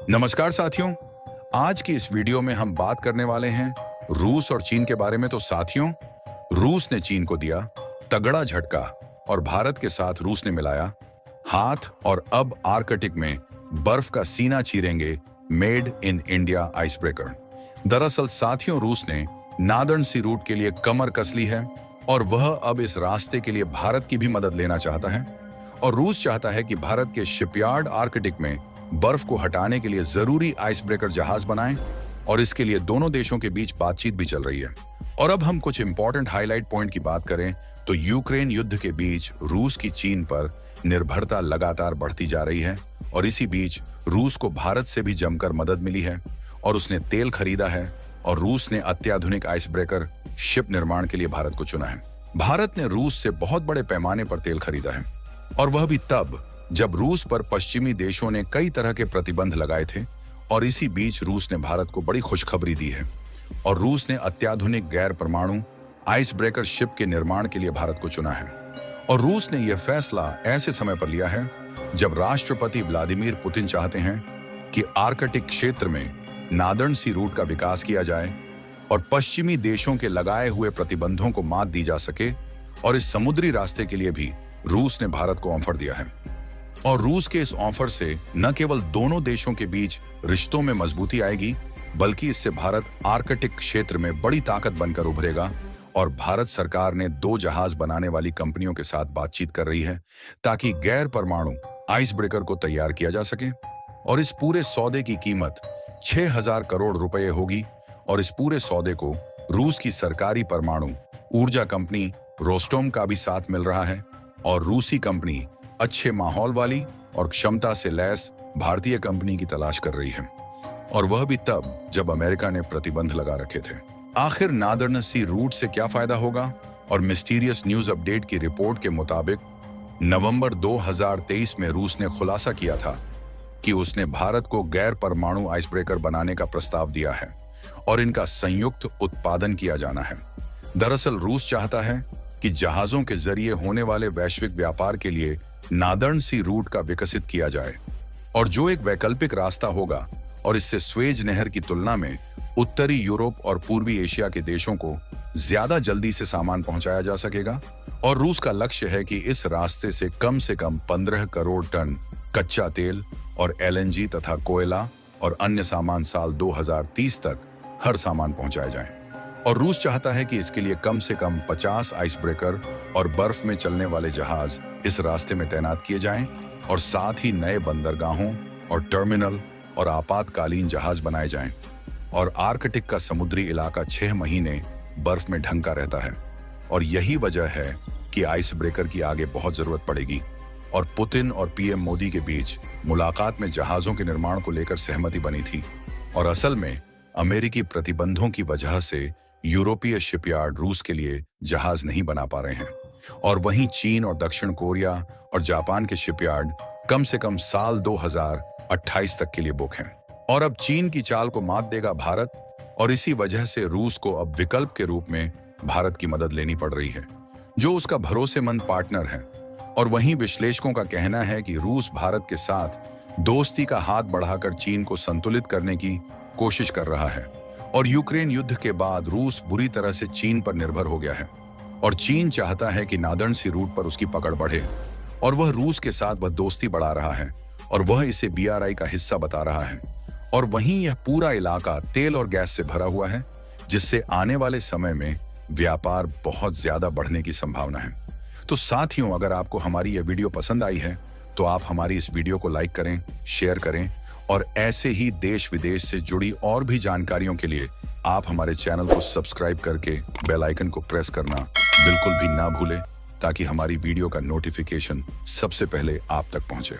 नमस्कार साथियों, आज की इस वीडियो में हम बात करने वाले हैं रूस और चीन के बारे में। तो साथियों, रूस ने चीन को दिया तगड़ा झटका और भारत के साथ रूस ने मिलाया हाथ और अब आर्कटिक में बर्फ का सीना चीरेंगे made in India ice breaker. दरअसल साथियों, रूस ने नादर्न सी रूट के लिए कमर कस ली है और वह अब इस रास्ते के लिए भारत की भी मदद लेना चाहता है। और रूस चाहता है कि भारत के शिपयार्ड आर्कटिक में बर्फ को हटाने के लिए जरूरी आइस ब्रेकर जहाज बनाएं और इसके लिए दोनों देशों के बीच बातचीत भी चल रही है। और अब हम कुछ इंपॉर्टेंट हाईलाइट पॉइंट की बात करें तो यूक्रेन युद्ध के बीच रूस की चीन पर निर्भरता लगातार बढ़ती जा रही है और इसी बीच रूस को भारत से भी जमकर मदद मिली है और उसने तेल खरीदा है और रूस ने अत्याधुनिक आइस ब्रेकर शिप निर्माण के लिए भारत को चुना है। भारत ने रूस से बहुत बड़े पैमाने पर तेल खरीदा है और वह भी तब जब रूस पर पश्चिमी देशों ने कई तरह के प्रतिबंध लगाए थे। और इसी बीच रूस ने भारत को बड़ी खुशखबरी दी है और रूस ने अत्याधुनिक गैर परमाणु आइस ब्रेकर शिप के निर्माण के लिए भारत को चुना है। और रूस ने यह फैसला ऐसे समय पर लिया है जब राष्ट्रपति व्लादिमीर पुतिन चाहते हैं कि आर्कटिक क्षेत्र में नादर्न सी रूट का विकास किया जाए और पश्चिमी देशों के लगाए हुए प्रतिबंधों को मात दी जा सके। और इस समुद्री रास्ते के लिए भी रूस ने भारत को ऑफर दिया है। और रूस के इस ऑफर से न केवल दोनों देशों के बीच रिश्तों में मजबूती आएगी, बल्कि इससे भारत आर्कटिक क्षेत्र में बड़ी ताकत बनकर उभरेगा। और भारत सरकार ने 2 जहाज बनाने वाली कंपनियों के साथ बातचीत कर रही है ताकि गैर परमाणु आइस ब्रेकर को तैयार किया जा सके। और इस पूरे सौदे की कीमत 6000 करोड़ रुपए होगी। और इस पूरे सौदे को रूस की सरकारी परमाणु ऊर्जा कंपनी रोस्टोम का भी साथ मिल रहा है। और रूसी कंपनी अच्छे माहौल वाली और क्षमता से लैस भारतीय कंपनी की तलाश कर रही है, और वह भी तब जब अमेरिका ने प्रतिबंध लगा रखे थे। आखिर नादर्न सी रूट से क्या फायदा होगा? और मिस्टीरियस न्यूज अपडेट की रिपोर्ट के मुताबिक नवंबर 2023 में रूस ने खुलासा किया था कि उसने भारत को गैर परमाणु आइस ब्रेकर बनाने का प्रस्ताव दिया है और इनका संयुक्त उत्पादन किया जाना है। दरअसल रूस चाहता है कि जहाजों के जरिए होने वाले वैश्विक व्यापार के लिए नादर्न सी रूट का विकसित किया जाए, और जो एक वैकल्पिक रास्ता होगा। और इससे स्वेज नहर की तुलना में उत्तरी यूरोप और पूर्वी एशिया के देशों को ज्यादा जल्दी से सामान पहुंचाया जा सकेगा। और रूस का लक्ष्य है कि इस रास्ते से कम 15 करोड़ टन कच्चा तेल और एलएनजी तथा कोयला और अन्य सामान साल 2030 तक हर सामान पहुंचाए जाएं। और रूस चाहता है कि इसके लिए कम से कम 50 आइस ब्रेकर और बर्फ में चलने वाले जहाज इस रास्ते में तैनात किए जाएं और साथ ही नए बंदरगाहों और टर्मिनल और आपातकालीन जहाज बनाए जाएं। और आर्कटिक का समुद्री इलाका 6 महीने बर्फ में ढंका रहता है और यही वजह है कि आइस ब्रेकर की आगे बहुत जरूरत पड़ेगी। और पुतिन और पीएम मोदी के बीच मुलाकात में जहाजों के निर्माण को लेकर सहमति बनी थी। और असल में अमेरिकी प्रतिबंधों की वजह से यूरोपीय शिपयार्ड रूस के लिए जहाज नहीं बना पा रहे हैं, और वहीं चीन और दक्षिण कोरिया और जापान के शिपयार्ड कम से कम साल 2028 तक के लिए बुक हैं। और अब चीन की चाल को मात देगा भारत, और इसी वजह से रूस को अब विकल्प के रूप में भारत की मदद लेनी पड़ रही है, जो उसका भरोसेमंद पार्टनर है। और वहीं विश्लेषकों का कहना है कि रूस भारत के साथ दोस्ती का हाथ बढ़ाकर चीन को संतुलित करने की कोशिश कर रहा है। और यूक्रेन युद्ध के बाद रूस बुरी तरह से चीन पर निर्भर हो गया है और चीन चाहता है कि नादर्न सी रूट पर उसकी पकड़ बढ़े, और वह रूस के साथ वह दोस्ती बढ़ा रहा है और वह इसे BRI का हिस्सा बता रहा है। और वहीं यह पूरा इलाका तेल और गैस से भरा हुआ है, जिससे आने वाले समय में व्यापार बहुत ज्यादा बढ़ने की संभावना है। तो साथियों, अगर आपको हमारी यह वीडियो पसंद आई है तो आप हमारी इस वीडियो को लाइक करें, शेयर करें, और ऐसे ही देश विदेश से जुड़ी और भी जानकारियों के लिए आप हमारे चैनल को सब्सक्राइब करके बेल आइकन को प्रेस करना बिल्कुल भी ना भूलें, ताकि हमारी वीडियो का नोटिफिकेशन सबसे पहले आप तक पहुंचे।